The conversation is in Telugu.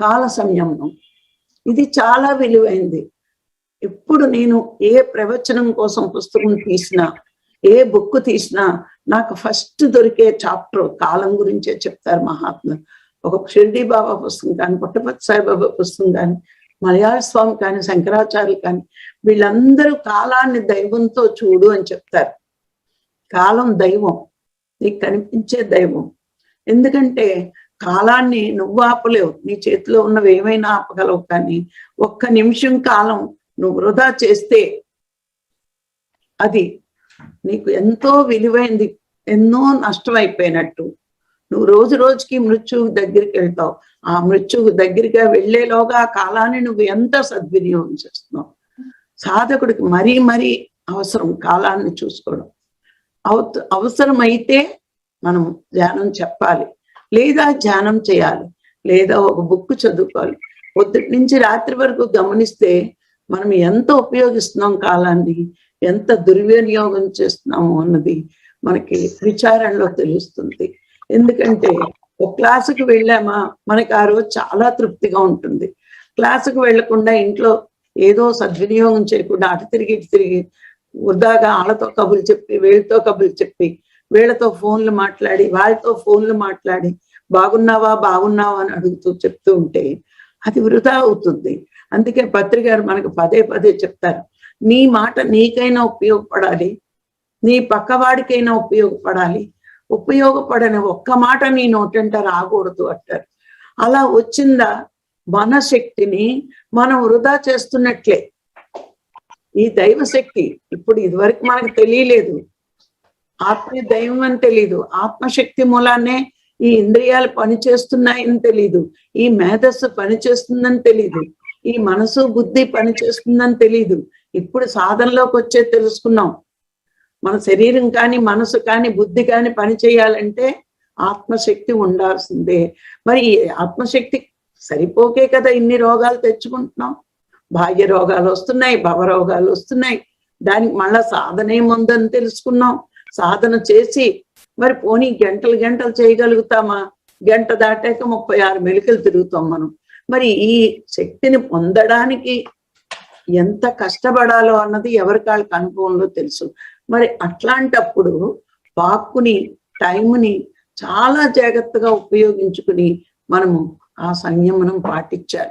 కాల సంయమనం ఇది చాలా విలువైంది. ఎప్పుడు నేను ఏ ప్రవచనం కోసం పుస్తకం తీసినా, ఏ బుక్ తీసినా నాకు ఫస్ట్ దొరికే చాప్టర్ కాలం గురించే చెప్తారు మహాత్ములు. ఒక షిర్డీ బాబా పుస్తకం కానీ, పుట్టపర్తి సాయిబాబా పుస్తకం కానీ, మలయాళ స్వామి కానీ, శంకరాచార్యులు కానీ, వీళ్ళందరూ కాలాన్ని దైవంతో చూడు అని చెప్తారు. కాలం దైవం, నీకు కనిపించే దైవం. ఎందుకంటే కాలాన్ని నువ్వు ఆపలేవు, నీ చేతిలో ఉన్నవి ఏమైనా ఆపగలవు, కానీ ఒక్క నిమిషం కాలం నువ్వు వృధా చేస్తే అది నీకు ఎంతో విలువైంది, ఎన్నో నష్టమైపోయినట్టు. నువ్వు రోజు రోజుకి మృత్యువు దగ్గరికి వెళ్తావు. ఆ మృత్యువు దగ్గరగా వెళ్లేలోగా ఆ కాలాన్ని నువ్వు ఎంత సద్వినియోగం చేస్తున్నావు. సాధకుడికి మరీ మరీ అవసరం కాలాన్ని చూసుకోవడం. అవసరమైతే మనం ధ్యానం చెప్పాలి, లేదా ధ్యానం చేయాలి, లేదా ఒక బుక్ చదువుకోవాలి. పొద్దుటి నుంచి రాత్రి వరకు గమనిస్తే మనం ఎంత ఉపయోగిస్తున్నాం కాలాన్ని, ఎంత దుర్వినియోగం చేస్తున్నాము అన్నది మనకి విచారణలో తెలుస్తుంది. ఎందుకంటే ఒక క్లాసుకు వెళ్ళామా మనకి ఆ రోజు చాలా తృప్తిగా ఉంటుంది. క్లాసుకు వెళ్లకుండా ఇంట్లో ఏదో సద్వినియోగం చేయకుండా అటు తిరిగి ఇటు తిరిగి వృధాగా వాళ్ళతో కబుర్లు చెప్పి, వీళ్ళతో కబుర్లు చెప్పి, వీళ్ళతో ఫోన్లు మాట్లాడి, వాళ్ళతో ఫోన్లు మాట్లాడి బాగున్నావా బాగున్నావా అని అడుగుతూ చెప్తూ ఉంటే అది వృధా అవుతుంది. అందుకే పత్రి గారు మనకు పదే పదే చెప్తారు, నీ మాట నీకైనా ఉపయోగపడాలి, నీ పక్కవాడికైనా ఉపయోగపడాలి, ఉపయోగపడని ఒక్క మాట నీ నోటంట రాకూడదు అంటారు. అలా వచ్చిందా మన శక్తిని మనం వృధా చేస్తున్నట్లే. ఈ దైవశక్తి ఇప్పుడు ఇదివరకు మనకు తెలియలేదు, ఆత్మ దైవం అని తెలీదు, ఆత్మశక్తి మూలాన్నే ఈ ఇంద్రియాలు పనిచేస్తున్నాయని తెలీదు, ఈ మేధస్సు పనిచేస్తుందని తెలీదు, ఈ మనసు బుద్ధి పనిచేస్తుందని తెలీదు. ఇప్పుడు సాధనలోకి వచ్చే తెలుసుకున్నాం. మన శరీరం కానీ, మనసు కానీ, బుద్ధి కానీ పని చేయాలంటే ఆత్మశక్తి ఉండాల్సిందే. మరి ఈ ఆత్మశక్తి సరిపోకే కదా ఇన్ని రోగాలు తెచ్చుకుంటున్నాం. భాగ్య రోగాలు వస్తున్నాయి, భవరోగాలు వస్తున్నాయి. దానికి మళ్ళా సాధన ఏముందని తెలుసుకున్నాం. సాధన చేసి మరి పోనీ గంటలు గంటలు చేయగలుగుతామా? గంట దాటాక 36 మెలికలు తిరుగుతాం మనం. మరి ఈ శక్తిని పొందడానికి ఎంత కష్టపడాలో అన్నది ఎవరికి వాళ్ళకి అనుభవంలో తెలుసు. మరి అట్లాంటప్పుడు వాక్కుని, టైంని చాలా జాగ్రత్తగా ఉపయోగించుకుని మనము ఆ సంయమనం పాటించాలి.